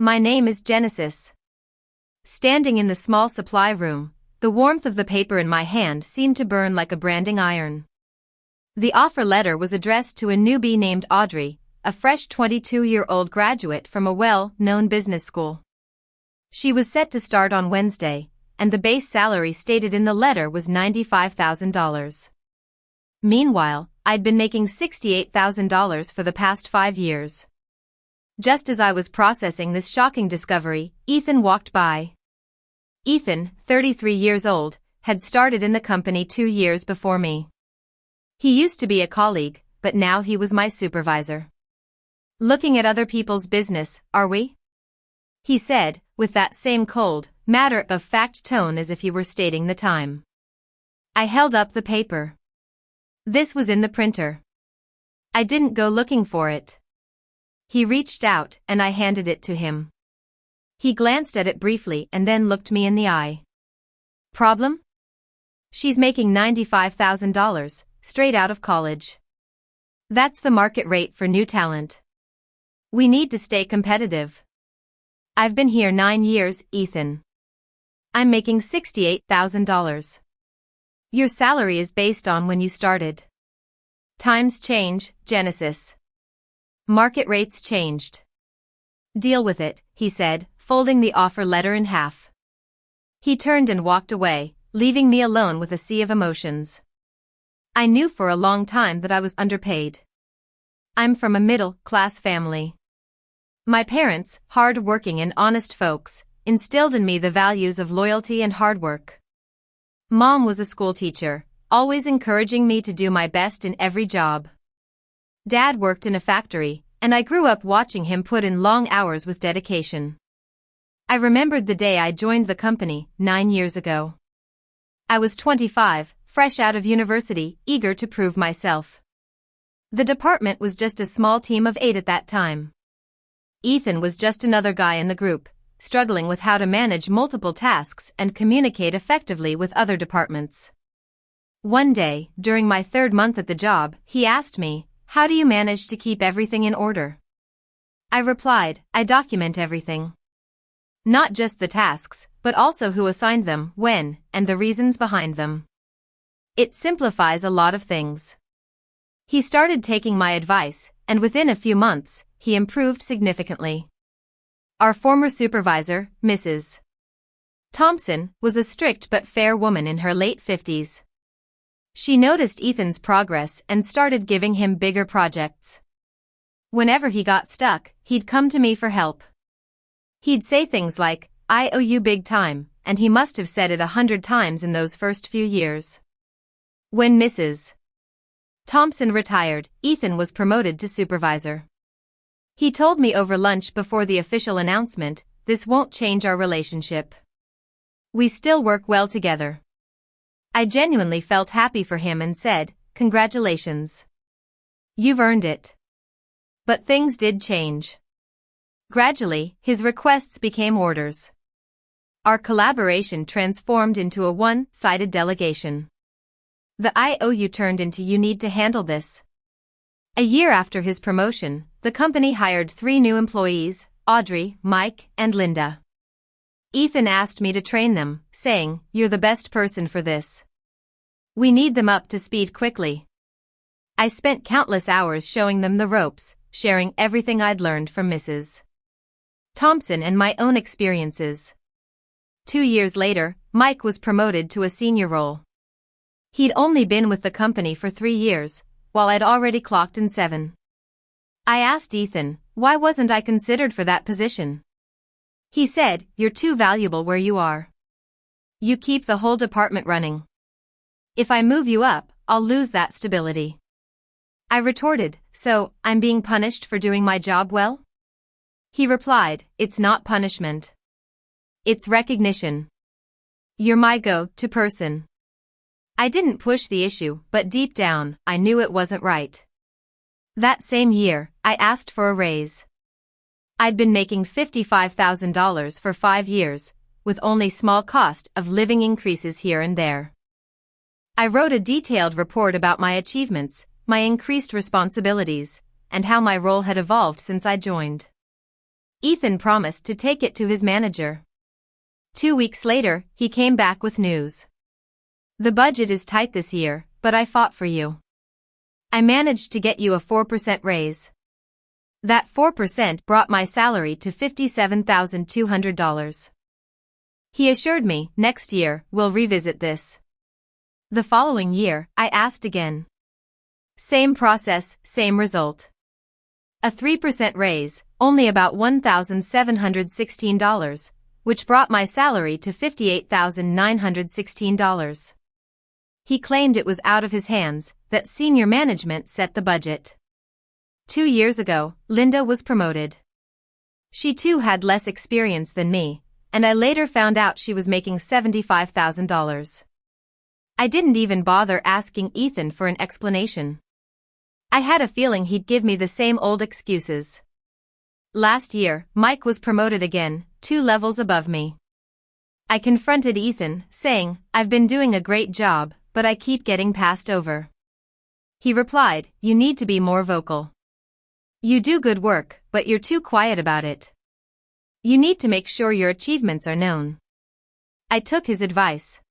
My name is Genesis. Standing in the small supply room, the warmth of the paper in my hand seemed to burn like a branding iron. The offer letter was addressed to a newbie named Audrey, a fresh 22-year-old graduate from a well-known business school. She was set to start on Wednesday, and the base salary stated in the letter was $95,000. Meanwhile, I'd been making $68,000 for the past 5 years. Just as I was processing this shocking discovery, Ethan walked by. Ethan, 33 years old, had started in the company 2 years before me. He used to be a colleague, but now he was my supervisor. "Looking at other people's business, are we?" he said, with that same cold, matter-of-fact tone as if he were stating the time. I held up the paper. This was in the printer. I didn't go looking for it. He reached out, and I handed it to him. He glanced at it briefly and then looked me in the eye. Problem? She's making $95,000, straight out of college. That's the market rate for new talent. We need to stay competitive. I've been here 9 years, Ethan. I'm making $68,000. Your salary is based on when you started. Times change, Genesis. Market rates changed. Deal with it, he said, folding the offer letter in half. He turned and walked away, leaving me alone with a sea of emotions. I knew for a long time that I was underpaid. I'm from a middle-class family. My parents, hard-working and honest folks, instilled in me the values of loyalty and hard work. Mom was a schoolteacher, always encouraging me to do my best in every job. Dad worked in a factory, and I grew up watching him put in long hours with dedication. I remembered the day I joined the company, 9 years ago. I was 25, fresh out of university, eager to prove myself. The department was just a small team of 8 at that time. Ethan was just another guy in the group, struggling with how to manage multiple tasks and communicate effectively with other departments. One day, during my 3rd month at the job, he asked me, "How do you manage to keep everything in order?" I replied, "I document everything. Not just the tasks, but also who assigned them, when, and the reasons behind them. It simplifies a lot of things." He started taking my advice, and within a few months, he improved significantly. Our former supervisor, Mrs. Thompson, was a strict but fair woman in her late 50s. She noticed Ethan's progress and started giving him bigger projects. Whenever he got stuck, he'd come to me for help. He'd say things like, "I owe you big time," and he must have said it 100 times in those first few years. When Mrs. Thompson retired, Ethan was promoted to supervisor. He told me over lunch before the official announcement, "This won't change our relationship. We still work well together." I genuinely felt happy for him and said, "Congratulations. You've earned it." But things did change. Gradually, his requests became orders. Our collaboration transformed into a one-sided delegation. The IOU turned into "you need to handle this." A year after his promotion, the company hired 3 new employees, Audrey, Mike, and Linda. Ethan asked me to train them, saying, "You're the best person for this. We need them up to speed quickly." I spent countless hours showing them the ropes, sharing everything I'd learned from Mrs. Thompson and my own experiences. 2 years later, Mike was promoted to a senior role. He'd only been with the company for 3 years, while I'd already clocked in 7. I asked Ethan, why wasn't I considered for that position? He said, "You're too valuable where you are. You keep the whole department running. If I move you up, I'll lose that stability." I retorted, "So, I'm being punished for doing my job well?" He replied, "It's not punishment. It's recognition. You're my go-to person." I didn't push the issue, but deep down, I knew it wasn't right. That same year, I asked for a raise. I'd been making $55,000 for 5 years, with only small cost of living increases here and there. I wrote a detailed report about my achievements, my increased responsibilities, and how my role had evolved since I joined. Ethan promised to take it to his manager. 2 weeks later, he came back with news. The budget is tight this year, but I fought for you. I managed to get you a 4% raise. That 4% brought my salary to $57,200. He assured me, next year, we'll revisit this. The following year, I asked again. Same process, same result. A 3% raise, only about $1,716, which brought my salary to $58,916. He claimed it was out of his hands, that senior management set the budget. 2 years ago, Linda was promoted. She too had less experience than me, and I later found out she was making $75,000. I didn't even bother asking Ethan for an explanation. I had a feeling he'd give me the same old excuses. Last year, Mike was promoted again, 2 levels above me. I confronted Ethan, saying, "I've been doing a great job, but I keep getting passed over." He replied, "You need to be more vocal. You do good work, but you're too quiet about it. You need to make sure your achievements are known." I took his advice.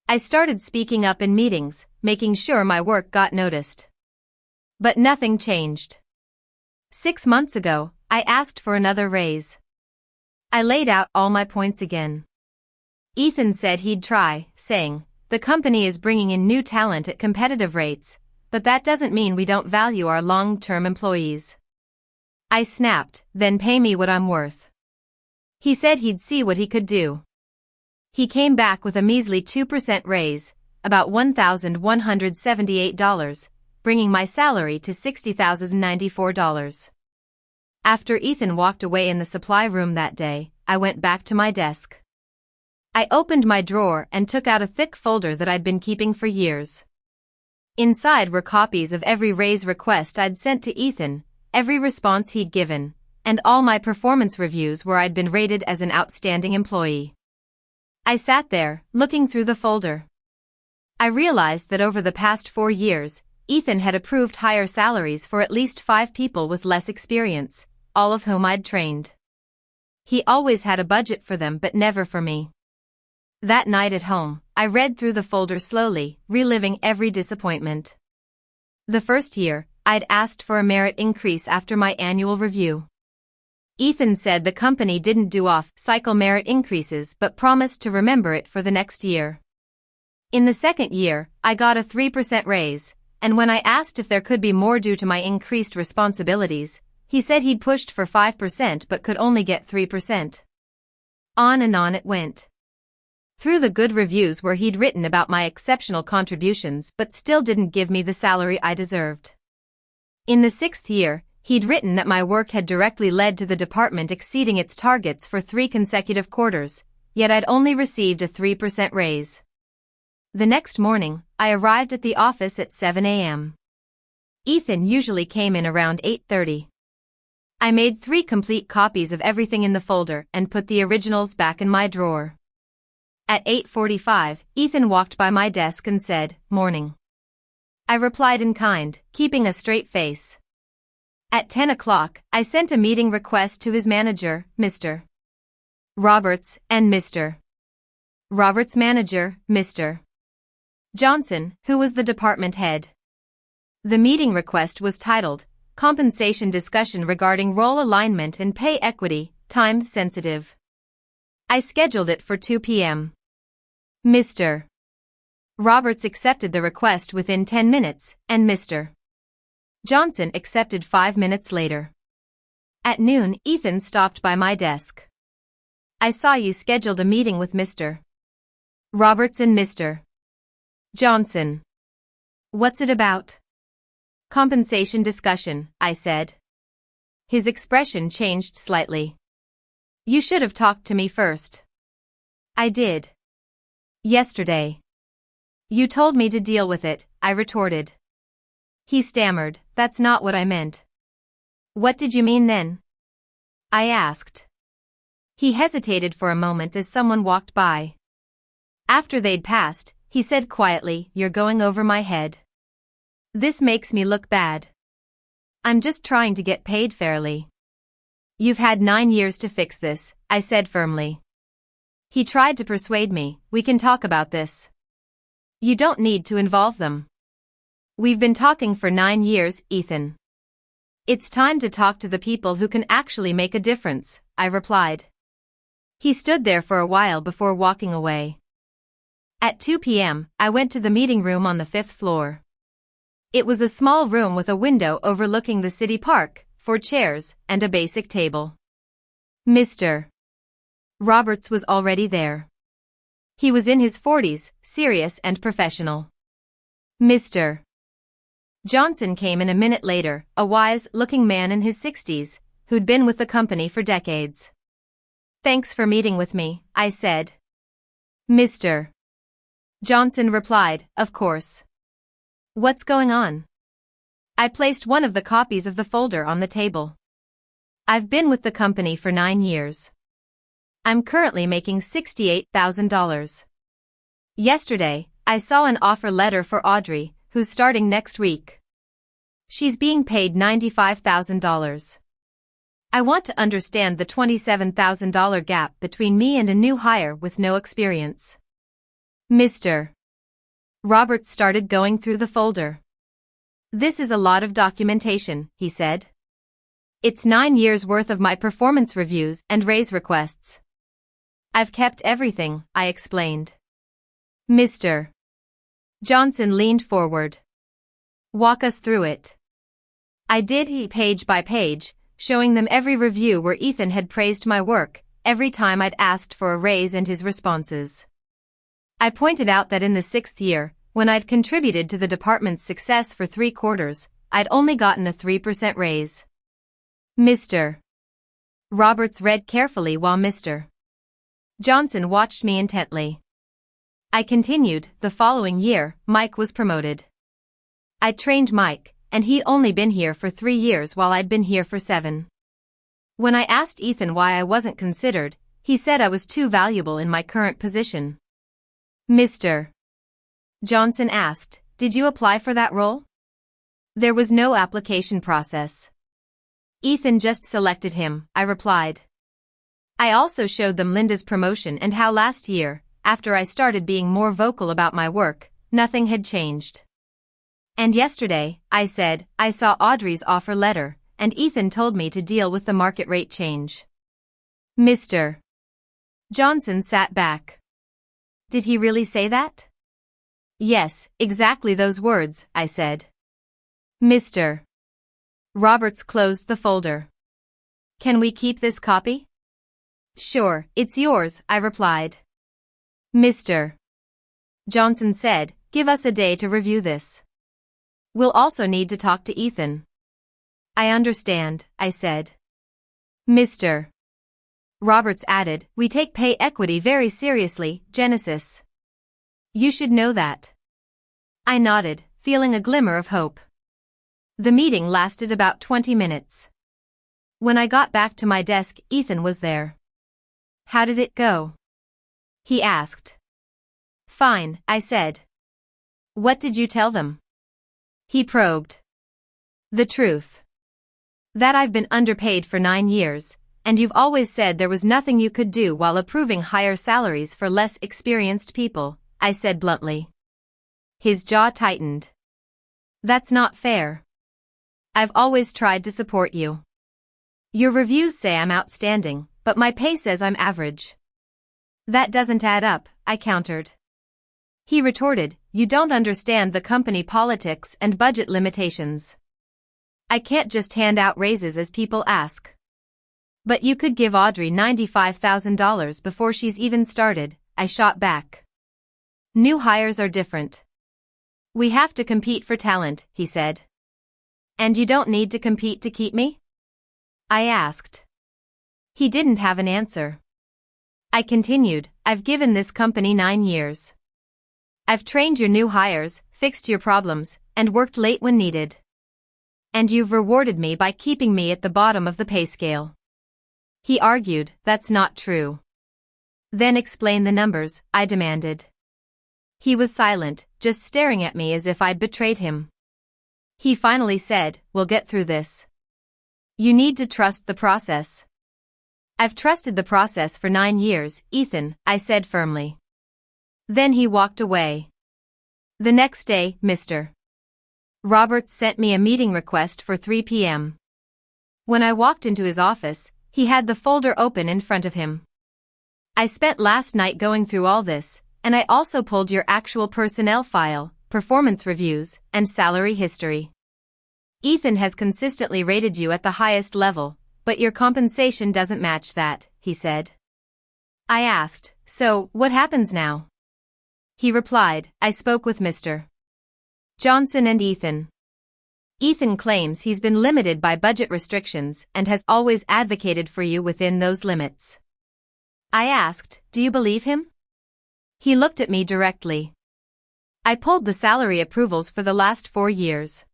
I started speaking up in meetings, making sure my work got noticed. But nothing changed. 6 months ago, I asked for another raise. I laid out all my points again. Ethan said he'd try, saying, "The company is bringing in new talent at competitive rates, but that doesn't mean we don't value our long-term employees." I snapped, "Then pay me what I'm worth." He said he'd see what he could do. He came back with a measly 2% raise, about $1,178, bringing my salary to $60,094. After Ethan walked away in the supply room that day, I went back to my desk. I opened my drawer and took out a thick folder that I'd been keeping for years. Inside were copies of every raise request I'd sent to Ethan, every response he'd given, and all my performance reviews where I'd been rated as an outstanding employee. I sat there, looking through the folder. I realized that over the past 4 years, Ethan had approved higher salaries for at least 5 people with less experience, all of whom I'd trained. He always had a budget for them but never for me. That night at home, I read through the folder slowly, reliving every disappointment. The first year, I'd asked for a merit increase after my annual review. Ethan said the company didn't do off-cycle merit increases but promised to remember it for the next year. In the second year, I got a 3% raise, and when I asked if there could be more due to my increased responsibilities, he said he'd pushed for 5% but could only get 3%. On and on it went. Through the good reviews where he'd written about my exceptional contributions but still didn't give me the salary I deserved. In the 6th year, he'd written that my work had directly led to the department exceeding its targets for 3 consecutive quarters, yet I'd only received a 3% raise. The next morning, I arrived at the office at 7 a.m. Ethan usually came in around 8:30. I made 3 complete copies of everything in the folder and put the originals back in my drawer. At 8:45, Ethan walked by my desk and said, "Morning." I replied in kind, keeping a straight face. At 10 o'clock, I sent a meeting request to his manager, Mr. Roberts, and Mr. Roberts' manager, Mr. Johnson, who was the department head. The meeting request was titled, "Compensation Discussion Regarding Role Alignment and Pay Equity, Time Sensitive." I scheduled it for 2 p.m. Mr. Roberts accepted the request within 10 minutes, and Mr. Johnson accepted 5 minutes later. At noon, Ethan stopped by my desk. "I saw you scheduled a meeting with Mr. Roberts and Mr. Johnson. What's it about?" "Compensation discussion," I said. His expression changed slightly. "You should have talked to me first." "I did. Yesterday." "You told me to deal with it," I retorted. He stammered, "That's not what I meant." "What did you mean then?" I asked. He hesitated for a moment as someone walked by. After they'd passed, he said quietly, "You're going over my head. This makes me look bad. I'm just trying to get paid fairly." You've had 9 years to fix this, I said firmly. He tried to persuade me, we can talk about this. You don't need to involve them. We've been talking for 9 years, Ethan. It's time to talk to the people who can actually make a difference, I replied. He stood there for a while before walking away. At 2 p.m., I went to the meeting room on the 5th floor. It was a small room with a window overlooking the city park, 4 chairs, and a basic table. Mr. Roberts was already there. He was in his 40s, serious and professional. Mr. Johnson came in a minute later, a wise-looking man in his 60s, who'd been with the company for decades. Thanks for meeting with me, I said. Mr. Johnson replied, of course. What's going on? I placed one of the copies of the folder on the table. I've been with the company for 9 years. I'm currently making $68,000. Yesterday, I saw an offer letter for Audrey, who's starting next week. She's being paid $95,000. I want to understand the $27,000 gap between me and a new hire with no experience. Mr. Roberts started going through the folder. This is a lot of documentation, he said. It's 9 years worth of my performance reviews and raise requests. I've kept everything, I explained. Mr. Johnson leaned forward. Walk us through it. I did, page by page, showing them every review where Ethan had praised my work, every time I'd asked for a raise and his responses. I pointed out that in the 6th year, when I'd contributed to the department's success for 3 quarters, I'd only gotten a 3% raise. Mr. Roberts read carefully while Mr. Johnson watched me intently. I continued, the following year, Mike was promoted. I trained Mike, and he'd only been here for 3 years while I'd been here for 7. When I asked Ethan why I wasn't considered, he said I was too valuable in my current position. Mr. Johnson asked, did you apply for that role? There was no application process. Ethan just selected him, I replied. I also showed them Linda's promotion and how last year, after I started being more vocal about my work, nothing had changed. And yesterday, I said, I saw Audrey's offer letter, and Ethan told me to deal with the market rate change. Mr. Johnson sat back. Did he really say that? Yes, exactly those words, I said. Mr. Roberts closed the folder. Can we keep this copy? Sure, it's yours, I replied. Mr. Johnson said, give us a day to review this. We'll also need to talk to Ethan. I understand, I said. Mr. Roberts added, we take pay equity very seriously, Genesis. You should know that. I nodded, feeling a glimmer of hope. The meeting lasted about 20 minutes. When I got back to my desk, Ethan was there. How did it go? He asked. Fine, I said. What did you tell them? He probed. The truth. That I've been underpaid for 9 years, and you've always said there was nothing you could do while approving higher salaries for less experienced people, I said bluntly. His jaw tightened. That's not fair. I've always tried to support you. Your reviews say I'm outstanding, but my pay says I'm average. That doesn't add up, I countered. He retorted, you don't understand the company politics and budget limitations. I can't just hand out raises as people ask. But you could give Audrey $95,000 before she's even started, I shot back. New hires are different. We have to compete for talent, he said. And you don't need to compete to keep me? I asked. He didn't have an answer. I continued, I've given this company 9 years. I've trained your new hires, fixed your problems, and worked late when needed. And you've rewarded me by keeping me at the bottom of the pay scale. He argued, that's not true. Then explain the numbers, I demanded. He was silent, just staring at me as if I'd betrayed him. He finally said, we'll get through this. You need to trust the process. I've trusted the process for 9 years, Ethan, I said firmly. Then he walked away. The next day, Mr. Roberts sent me a meeting request for 3 p.m. When I walked into his office, he had the folder open in front of him. I spent last night going through all this, and I also pulled your actual personnel file, performance reviews, and salary history. Ethan has consistently rated you at the highest level, but your compensation doesn't match that, he said. I asked, so, what happens now? He replied, I spoke with Mr. Johnson and Ethan. Ethan claims he's been limited by budget restrictions and has always advocated for you within those limits. I asked, do you believe him? He looked at me directly. I pulled the salary approvals for the last 4 years.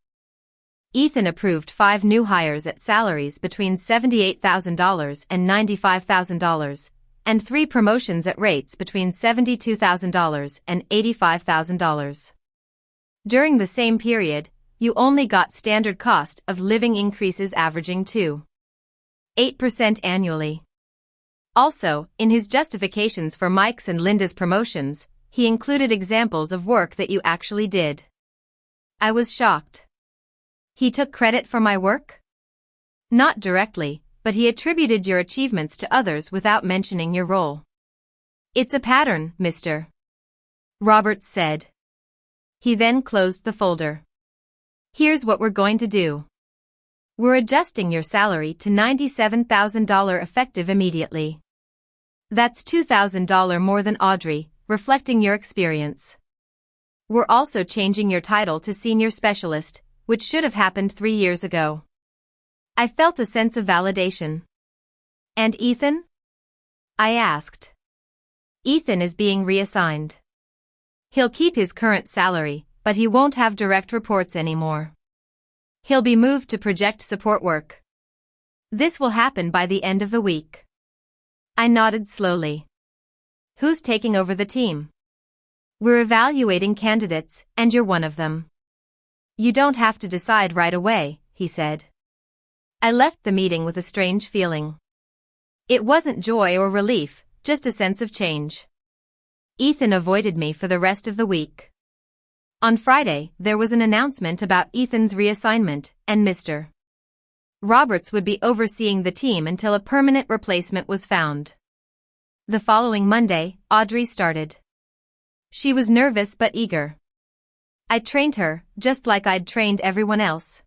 Ethan approved 5 new hires at salaries between $78,000 and $95,000, and 3 promotions at rates between $72,000 and $85,000. During the same period, you only got standard cost of living increases averaging 2.8% annually. Also, in his justifications for Mike's and Linda's promotions, he included examples of work that you actually did. I was shocked. He took credit for my work? Not directly, but he attributed your achievements to others without mentioning your role. It's a pattern, Mr. Roberts said. He then closed the folder. Here's what we're going to do. We're adjusting your salary to $97,000 effective immediately. That's $2,000 more than Audrey, reflecting your experience. We're also changing your title to senior specialist, which should have happened 3 years ago. I felt a sense of validation. And Ethan? I asked. Ethan is being reassigned. He'll keep his current salary, but he won't have direct reports anymore. He'll be moved to project support work. This will happen by the end of the week. I nodded slowly. Who's taking over the team? We're evaluating candidates, and you're one of them. You don't have to decide right away, he said. I left the meeting with a strange feeling. It wasn't joy or relief, just a sense of change. Ethan avoided me for the rest of the week. On Friday, there was an announcement about Ethan's reassignment, and Mr. Roberts would be overseeing the team until a permanent replacement was found. The following Monday, Audrey started. She was nervous but eager. I trained her, just like I'd trained everyone else.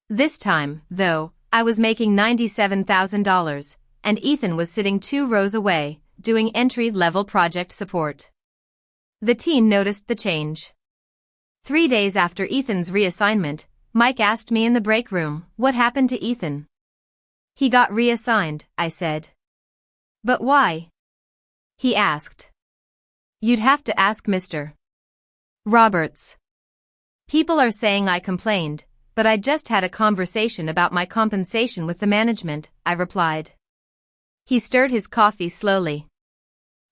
This time, though, I was making $97,000, and Ethan was sitting 2 rows away, doing entry-level project support. The team noticed the change. 3 days after Ethan's reassignment, Mike asked me in the break room, what happened to Ethan? He got reassigned, I said. But why? He asked. You'd have to ask Mr. Roberts. People are saying I complained, but I just had a conversation about my compensation with the management, I replied. He stirred his coffee slowly.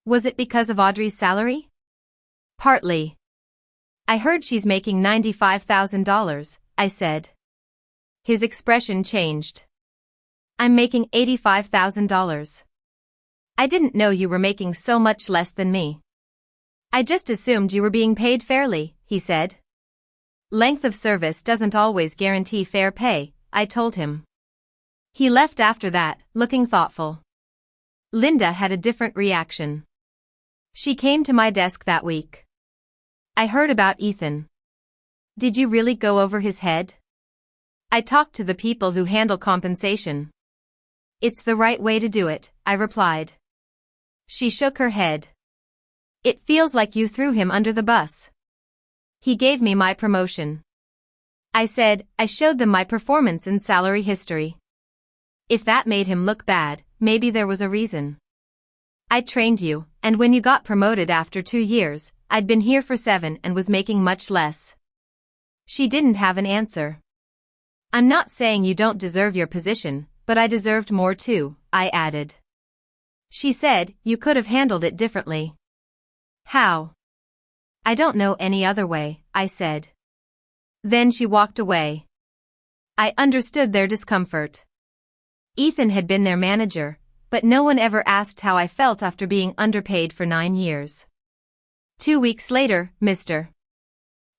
Was it because of Audrey's salary? Partly. I heard she's making $95,000, I said. His expression changed. I'm making $85,000. I didn't know you were making so much less than me. I just assumed you were being paid fairly, he said. Length of service doesn't always guarantee fair pay, I told him. He left after that, looking thoughtful. Linda had a different reaction. She came to my desk that week. I heard about Ethan. Did you really go over his head? I talked to the people who handle compensation. It's the right way to do it, I replied. She shook her head. It feels like you threw him under the bus. He gave me my promotion. I said, I showed them my performance and salary history. If that made him look bad, maybe there was a reason. I trained you, and when you got promoted after 2 years, I'd been here for 7 and was making much less. She didn't have an answer. I'm not saying you don't deserve your position, but I deserved more too, I added. She said, you could have handled it differently. How? I don't know any other way, I said. Then she walked away. I understood their discomfort. Ethan had been their manager, but no one ever asked how I felt after being underpaid for 9 years. 2 weeks later, Mr.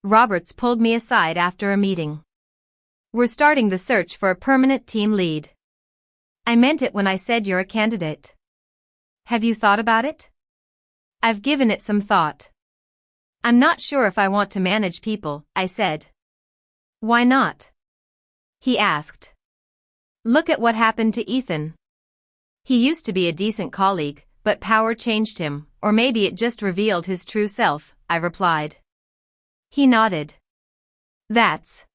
Roberts pulled me aside after a meeting. "We're starting the search for a permanent team lead. I meant it when I said you're a candidate. Have you thought about it?" "I've given it some thought. I'm not sure if I want to manage people," I said. "Why not?" he asked. "Look at what happened to Ethan. He used to be a decent colleague, but power changed him, or maybe it just revealed his true self," I replied. He nodded. "That's